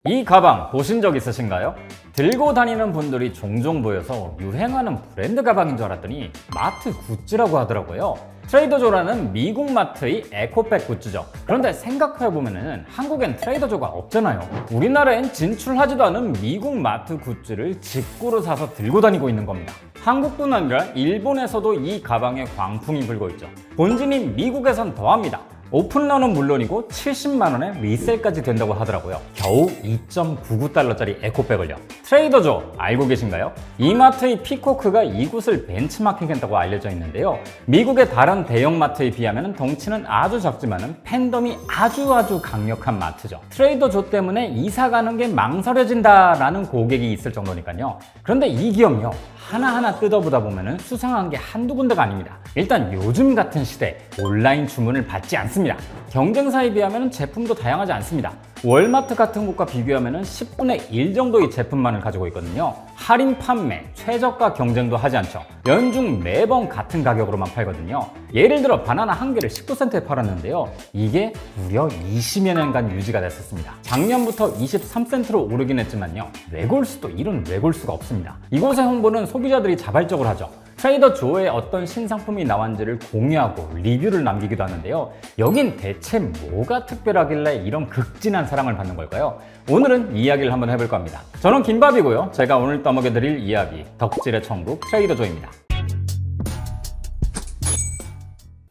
이 가방 보신 적 있으신가요? 들고 다니는 분들이 종종 보여서 유행하는 브랜드 가방인 줄 알았더니 마트 굿즈라고 하더라고요. 트레이더조라는 미국 마트의 에코백 굿즈죠. 그런데 생각해보면 한국엔 트레이더조가 없잖아요. 우리나라엔 진출하지도 않은 미국 마트 굿즈를 직구로 사서 들고 다니고 있는 겁니다. 한국뿐 아니라 일본에서도 이 가방에 광풍이 불고 있죠. 본진이 미국에선 더합니다. 오픈런은 물론이고 70만원에 리셀까지 된다고 하더라고요. 겨우 2.99달러짜리 에코백을요. 트레이더조 알고 계신가요? 이마트의 피코크가 이곳을 벤치마킹했다고 알려져 있는데요. 미국의 다른 대형마트에 비하면 덩치는 아주 작지만 팬덤이 아주 강력한 마트죠. 트레이더조 때문에 이사 가는 게 망설여진다라는 고객이 있을 정도니까요. 그런데 이 기업요, 하나하나 뜯어보다 보면 수상한 게 한두 군데가 아닙니다. 일단 요즘 같은 시대 온라인 주문을 받지 않습니다. 경쟁사에 비하면 제품도 다양하지 않습니다. 월마트 같은 곳과 비교하면 10분의 1 정도의 제품만을 가지고 있거든요. 할인 판매, 최저가 경쟁도 하지 않죠. 연중 매번 같은 가격으로만 팔거든요. 예를 들어 바나나 한 개를 19센트에 팔았는데요. 이게 무려 20여 년간 유지가 됐었습니다. 작년부터 23센트로 오르긴 했지만요. 외골수도 이런 외골수가 없습니다. 이곳의 홍보는 소비자들이 자발적으로 하죠. 트레이더조에 어떤 신상품이 나왔는지를 공유하고 리뷰를 남기기도 하는데요. 여긴 대체 뭐가 특별하길래 이런 극진한 사랑을 받는 걸까요? 오늘은 이야기를 한번 해볼 겁니다. 저는 김밥이고요. 제가 오늘 떠먹여드릴 이야기, 덕질의 천국 트레이더조입니다.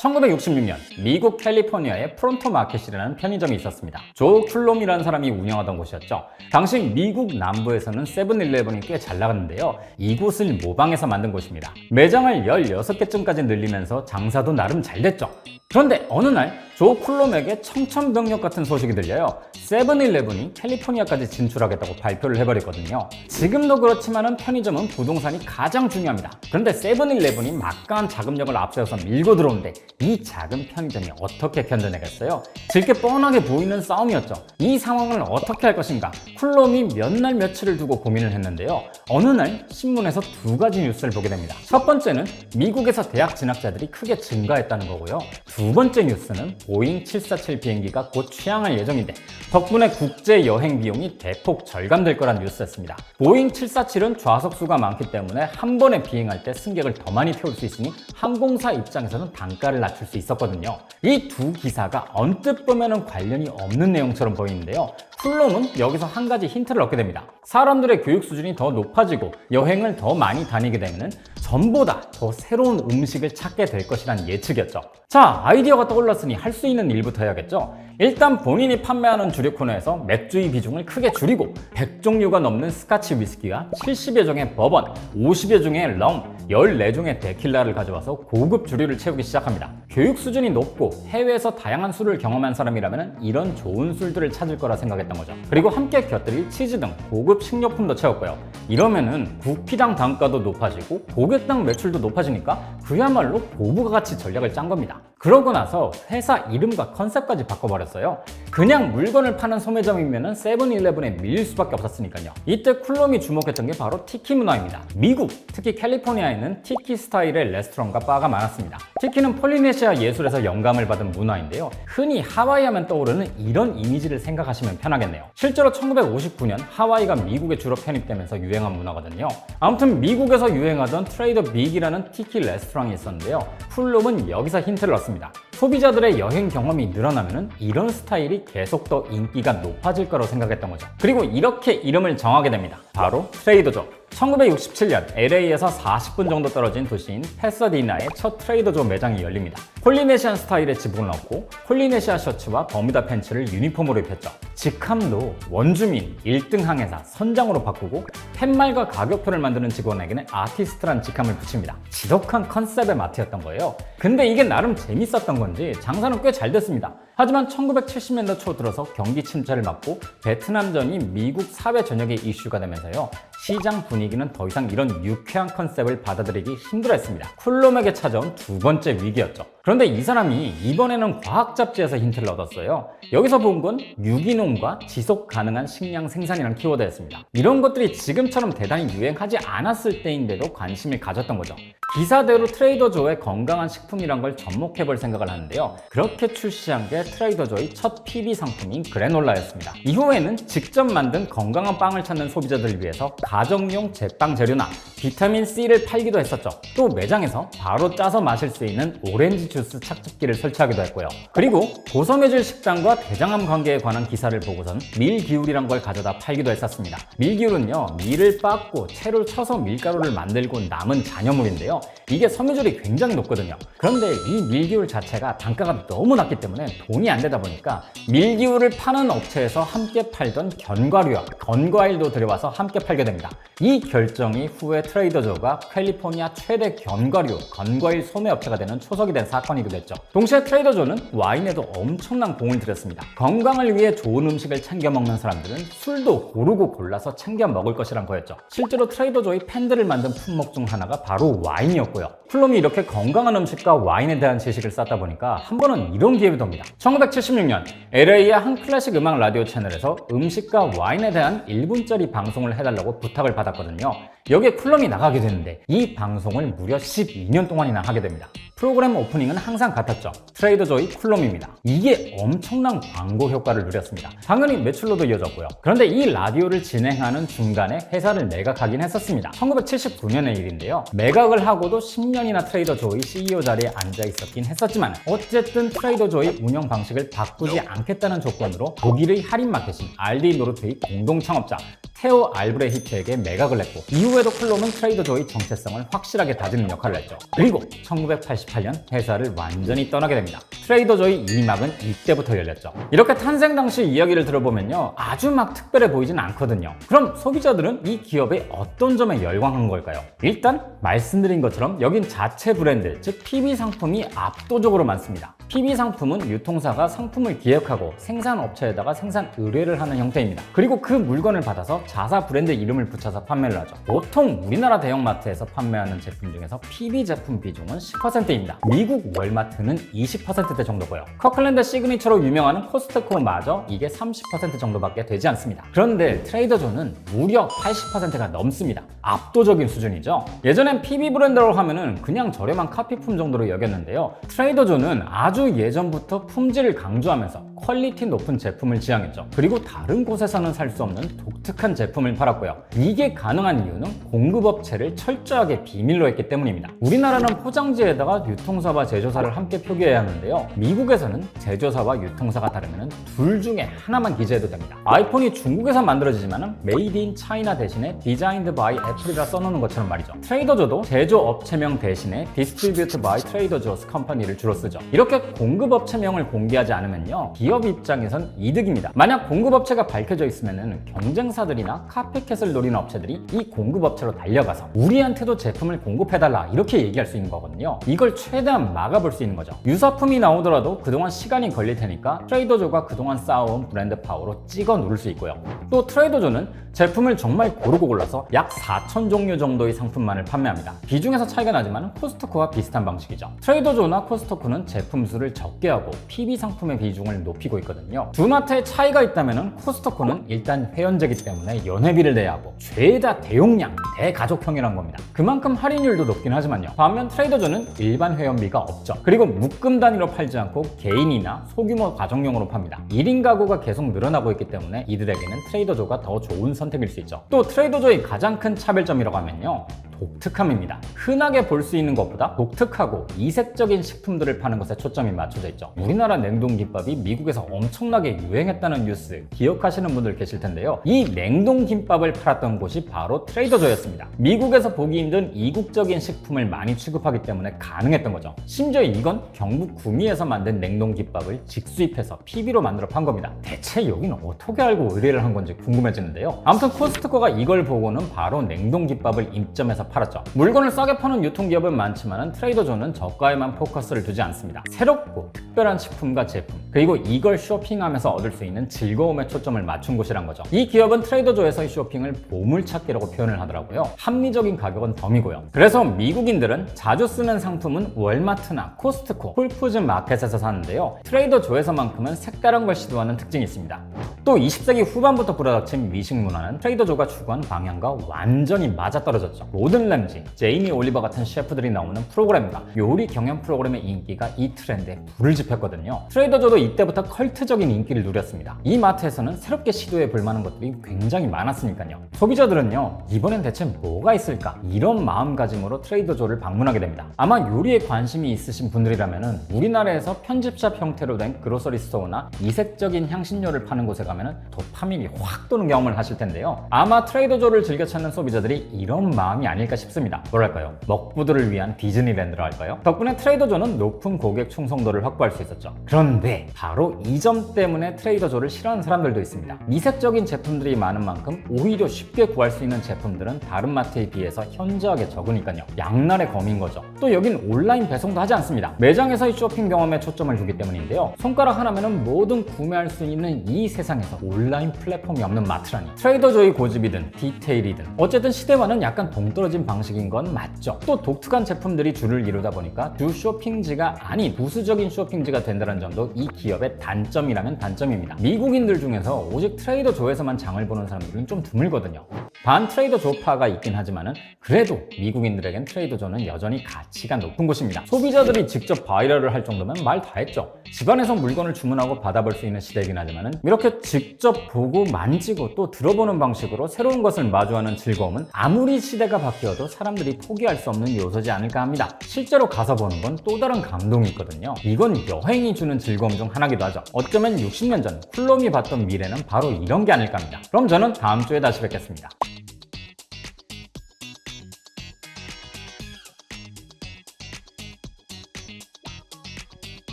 1966년 미국 캘리포니아에 프론토 마켓이라는 편의점이 있었습니다. 조 쿨롬이라는 사람이 운영하던 곳이었죠. 당시 미국 남부에서는 세븐일레븐이 꽤 잘 나갔는데요. 이곳을 모방해서 만든 곳입니다. 매장을 16개쯤까지 늘리면서 장사도 나름 잘 됐죠. 그런데 어느 날 조 쿨롬에게 청천벽력 같은 소식이 들려요. 세븐일레븐이 캘리포니아까지 진출하겠다고 발표를 해버렸거든요. 지금도 그렇지만 편의점은 부동산이 가장 중요합니다. 그런데 세븐일레븐이 막강한 자금력을 앞세워서 밀고 들어오는데 이 작은 편의점이 어떻게 견뎌내겠어요? 질게 뻔하게 보이는 싸움이었죠. 이 상황을 어떻게 할 것인가? 쿨롬이 몇 날 며칠을 두고 고민을 했는데요. 어느 날 신문에서 두 가지 뉴스를 보게 됩니다. 첫 번째는 미국에서 대학 진학자들이 크게 증가했다는 거고요. 두 번째 뉴스는 보잉 747 비행기가 곧 취항할 예정인데 덕분에 국제 여행 비용이 대폭 절감될 거란 뉴스였습니다. 보잉 747은 좌석수가 많기 때문에 한 번에 비행할 때 승객을 더 많이 태울 수 있으니 항공사 입장에서는 단가를 낮출 수 있었거든요. 이 두 기사가 언뜻 보면 관련이 없는 내용처럼 보이는데요. 쿨롬은 여기서 한 가지 힌트를 얻게 됩니다. 사람들의 교육 수준이 더 높아지고 여행을 더 많이 다니게 되면 전보다 더 새로운 음식을 찾게 될 것이란 예측이었죠. 자, 아이디어가 떠올랐으니 할 수 있는 일부터 해야겠죠? 일단 본인이 판매하는 주류 코너에서 맥주의 비중을 크게 줄이고 100종류가 넘는 스카치 위스키와 70여 종의 버번, 50여 종의 럼, 14종의 데킬라를 가져와서 고급 주류를 채우기 시작합니다. 교육 수준이 높고 해외에서 다양한 술을 경험한 사람이라면 이런 좋은 술들을 찾을 거라 생각했던 거죠. 그리고 함께 곁들일 치즈 등 고급 식료품도 채웠고요. 이러면은 국피당 단가도 높아지고 고객당 매출도 높아지니까 그야말로 고부가 가치 전략을 짠 겁니다. 그러고 나서 회사 이름과 컨셉까지 바꿔버렸어요. 그냥 물건을 파는 소매점이면 세븐일레븐에 밀릴 수밖에 없었으니까요. 이때 쿨롬이 주목했던 게 바로 티키 문화입니다. 미국, 특히 캘리포니아에는 티키 스타일의 레스토랑과 바가 많았습니다. 티키는 폴리네시아 예술에서 영감을 받은 문화인데요. 흔히 하와이 하면 떠오르는 이런 이미지를 생각하시면 편하겠네요. 실제로 1959년 하와이가 미국에 주로 편입되면서 유행한 문화거든요. 아무튼 미국에서 유행하던 트레이더 빅이라는 티키 레스토랑이 있었는데요. 쿨롬은 여기서 힌트를 얻습니다. 소비자들의 여행 경험이 늘어나면 이런 스타일이 계속 더 인기가 높아질 거라고 생각했던 거죠. 그리고 이렇게 이름을 정하게 됩니다. 바로 트레이더조. 1967년 LA에서 40분 정도 떨어진 도시인 패서디나에 첫 트레이더조 매장이 열립니다. 폴리네시안 스타일의 지붕을 넣고 폴리네시아 셔츠와 버뮤다 팬츠를 유니폼으로 입혔죠. 직함도 원주민, 1등 항해사, 선장으로 바꾸고 팻말과 가격표를 만드는 직원에게는 아티스트란 직함을 붙입니다. 지독한 컨셉의 마트였던 거예요. 근데 이게 나름 재밌었던 건지 장사는 꽤 잘 됐습니다. 하지만 1970년대 초 들어서 경기 침체를 맞고 베트남전이 미국 사회 전역의 이슈가 되면서요. 시장 분위기는 더 이상 이런 유쾌한 컨셉을 받아들이기 힘들어했습니다. 쿨롬에게 찾아온 두 번째 위기였죠. 그런데 이 사람이 이번에는 과학 잡지에서 힌트를 얻었어요. 여기서 본 건 유기농과 지속 가능한 식량 생산이라는 키워드였습니다. 이런 것들이 지금처럼 대단히 유행하지 않았을 때인데도 관심을 가졌던 거죠. 기사대로 트레이더조의 건강한 식품이란 걸 접목해볼 생각을 하는데요. 그렇게 출시한 게 트레이더조의 첫 PB 상품인 그래놀라였습니다. 이후에는 직접 만든 건강한 빵을 찾는 소비자들을 위해서 가정용 제빵 재료나 비타민C를 팔기도 했었죠. 또 매장에서 바로 짜서 마실 수 있는 오렌지 주스 착즙기를 설치하기도 했고요. 그리고 고섬해질 식단과 대장암 관계에 관한 기사를 보고선 밀기울이란 걸 가져다 팔기도 했었습니다. 밀기울은요, 밀을 빻고 채로 쳐서 밀가루를 만들고 남은 잔여물인데요. 이게 섬유질이 굉장히 높거든요. 그런데 이 밀기울 자체가 단가가 너무 낮기 때문에 돈이 안 되다 보니까 밀기울을 파는 업체에서 함께 팔던 견과류와 건과일도 들여와서 함께 팔게 됩니다. 이 결정이 후에 트레이더조가 캘리포니아 최대 견과류, 건과일 소매업체가 되는 초석이 된 사건이기도 했죠. 동시에 트레이더조는 와인에도 엄청난 공을 들였습니다. 건강을 위해 좋은 음식을 챙겨 먹는 사람들은 술도 고르고 골라서 챙겨 먹을 것이란 거였죠. 실제로 트레이더조의 팬들을 만든 품목 중 하나가 바로 와인이었고요. 플롬이 이렇게 건강한 음식과 와인에 대한 지식을 쌓다 보니까 한 번은 이런 기회가 돕니다. 1976년 LA의 한 클래식 음악 라디오 채널에서 음식과 와인에 대한 1분짜리 방송을 해달라고 부탁을 받았거든요. 여기에 플럼이 나가게 되는데 이 방송을 무려 12년 동안이나 하게 됩니다. 프로그램 오프닝은 항상 같았죠. 트레이더조의 쿨럼입니다. 이게 엄청난 광고 효과를 누렸습니다. 당연히 매출로도 이어졌고요. 그런데 이 라디오를 진행하는 중간에 회사를 매각하긴 했었습니다. 1979년의 일인데요. 매각을 하고도 10년이나 트레이더조의 CEO 자리에 앉아 있었긴 했었지만 어쨌든 트레이더조의 운영 방식을 바꾸지 않겠다는 조건으로 독일의 할인 마켓인 알디 노르트의 공동 창업자 테오 알브레히트에게 매각을 했고 이후에도 클롬은 트레이더조의 정체성을 확실하게 다지는 역할을 했죠. 그리고 1988년 회사를 완전히 떠나게 됩니다. 트레이더조의 이막은 이때부터 열렸죠. 이렇게 탄생 당시 이야기를 들어보면요, 아주 막 특별해 보이진 않거든요. 그럼 소비자들은 이 기업의 어떤 점에 열광한 걸까요? 일단 말씀드린 것처럼 여긴 자체 브랜드, 즉 PB 상품이 압도적으로 많습니다. PB 상품은 유통사가 상품을 기획하고 생산업체에다가 생산 의뢰를 하는 형태입니다. 그리고 그 물건을 받아서 자사 브랜드 이름을 붙여서 판매를 하죠. 보통 우리나라 대형마트에서 판매하는 제품 중에서 PB 제품 비중은 10%입니다. 미국 월마트는 20%대 정도고요. 커클랜드 시그니처로 유명한 코스트코마저 이게 30% 정도밖에 되지 않습니다. 그런데 트레이더조는 무려 80%가 넘습니다. 압도적인 수준이죠. 예전엔 PB 브랜드라고 하면은 그냥 저렴한 카피품 정도로 여겼는데요. 트레이더조는 아주 예전부터 품질을 강조하면서 퀄리티 높은 제품을 지향했죠. 그리고 다른 곳에서는 살 수 없는 독특한 제품을 팔았고요. 이게 가능한 이유는 공급업체를 철저하게 비밀로 했기 때문입니다. 우리나라는 포장지에다가 유통사와 제조사를 함께 표기해야 하는데요. 미국에서는 제조사와 유통사가 다르면 둘 중에 하나만 기재해도 됩니다. 아이폰이 중국에서 만들어지지만 메이드 인 차이나 대신에 디자인드 바이 애플이라 써놓는 것처럼 말이죠. 트레이더조도 제조업체명 대신에 디스트리뷰트 바이 트레이더조스 컴퍼니를 주로 쓰죠. 이렇게 공급업체명을 공개하지 않으면요, 기업 입장에선 이득입니다. 만약 공급업체가 밝혀져 있으면 경쟁사들이나 카피캣을 노리는 업체들이 이 공급업체로 달려가서 우리한테도 제품을 공급해달라 이렇게 얘기할 수 있는 거거든요. 이걸 최대한 막아볼 수 있는 거죠. 유사품이 나오더라도 그동안 시간이 걸릴 테니까 트레이더조가 그동안 쌓아온 브랜드 파워로 찍어 누를 수 있고요. 또 트레이더조는 제품을 정말 고르고 골라서 약 4,000 종류 정도의 상품만을 판매합니다. 비중에서 차이가 나지만 코스트코와 비슷한 방식이죠. 트레이더조나 코스트코는 제품 수를 적게 하고 PB 상품의 비중을 높이고 있거든요. 두 마트의 차이가 있다면 코스트코는 일단 회원제이기 때문에 연회비를 내야 하고 죄다 대용량, 대가족형이란 겁니다. 그만큼 할인율도 높긴 하지만요. 반면 트레이더조는 일반 회원비가 없죠. 그리고 묶음 단위로 팔지 않고 개인이나 소규모 가정용으로 팝니다. 1인 가구가 계속 늘어나고 있기 때문에 이들에게는 트레이더조가 더 좋은 선택일 수 있죠. 또 트레이더조의 가장 큰 차별점이라고 하면요, 독특함입니다. 흔하게 볼 수 있는 것보다 독특하고 이색적인 식품들을 파는 것에 초점이 맞춰져 있죠. 우리나라 냉동김밥이 미국에서 엄청나게 유행했다는 뉴스 기억하시는 분들 계실 텐데요. 이 냉동김밥을 팔았던 곳이 바로 트레이더조였습니다. 미국에서 보기 힘든 이국적인 식품을 많이 취급하기 때문에 가능했던 거죠. 심지어 이건 경북 구미에서 만든 냉동김밥을 직수입해서 PB로 만들어 판 겁니다. 대체 여기는 어떻게 알고 의뢰를 한 건지 궁금해지는데요. 아무튼 코스트코가 이걸 보고는 바로 냉동김밥을 입점해서 하면서 팔았죠. 물건을 싸게 파는 유통기업은 많지만 트레이더조는 저가에만 포커스를 두지 않습니다. 새롭고 특별한 식품과 제품, 그리고 이걸 쇼핑하면서 얻을 수 있는 즐거움에 초점을 맞춘 곳이란 거죠. 이 기업은 트레이더조에서의 쇼핑을 보물찾기라고 표현을 하더라고요. 합리적인 가격은 덤이고요. 그래서 미국인들은 자주 쓰는 상품은 월마트나 코스트코, 홀푸즈 마켓에서 사는데요. 트레이더조에서만큼은 색다른 걸 시도하는 특징이 있습니다. 또 20세기 후반부터 불어닥친 미식 문화는 트레이더조가 추구한 방향과 완전히 맞아떨어졌죠. 로든 램지, 제이미 올리버 같은 셰프들이 나오는 프로그램과 요리 경연 프로그램의 인기가 이 트렌드에 불을 지폈거든요. 트레이더조도 이때부터 컬트적인 인기를 누렸습니다. 이 마트에서는 새롭게 시도해 볼 만한 것들이 굉장히 많았으니까요. 소비자들은요, 이번엔 대체 뭐가 있을까? 이런 마음가짐으로 트레이더조를 방문하게 됩니다. 아마 요리에 관심이 있으신 분들이라면 우리나라에서 편집샵 형태로 된 그로서리 스토어나 이색적인 향신료를 파는 곳에 가면 도파민이 확 도는 경험을 하실 텐데요. 아마 트레이더조를 즐겨 찾는 소비자들이 이런 마음이 아닐까 싶습니다. 뭐랄까요? 먹부들을 위한 디즈니랜드라 할까요? 덕분에 트레이더조는 높은 고객 충성도를 확보할 수 있었죠. 그런데 바로 이 점 때문에 트레이더조를 싫어하는 사람들도 있습니다. 이색적인 제품들이 많은 만큼 오히려 쉽게 구할 수 있는 제품들은 다른 마트에 비해서 현저하게 적으니까요. 양날의 검인 거죠. 또 여긴 온라인 배송도 하지 않습니다. 매장에서의 쇼핑 경험에 초점을 두기 때문인데요. 손가락 하나면 뭐든 구매할 수 있는 이 세상에서 온라인 플랫폼이 없는 마트라니. 트레이더조의 고집이든 디테일이든 어쨌든 시대와는 약간 동떨어진 방식인 건 맞죠. 또 독특한 제품들이 주를 이루다 보니까 주 쇼핑지가 아닌 부수적인 쇼핑지가 된다는 점도 이 기업의 단점이라면 단점입니다. 미국인들 중에서 오직 트레이더조에서만 장을 보는 사람들은 좀 드물거든요. 반 트레이더조파가 있긴 하지만은 그래도 미국인들에겐 트레이더조는 여전히 가치가 높은 곳입니다. 소비자들이 직접 바이럴을 할 정도면 말 다 했죠. 집안에서 물건을 주문하고 받아볼 수 있는 시대이긴 하지만은 이렇게 직접 보고 만지고 또 들어보는 방식으로 새로운 것을 마주하는 즐거움은 아무리 시대가 바뀌어도 사람들이 포기할 수 없는 요소지 않을까 합니다. 실제로 가서 보는 건 또 다른 감동이 있거든요. 이건 여행이 주는 즐거움 중 하나기도 하죠. 어쩌면 60년 전 쿨럼이 봤던 미래는 바로 이런 게 아닐까 합니다. 그럼 저는 다음 주에 다시 뵙겠습니다.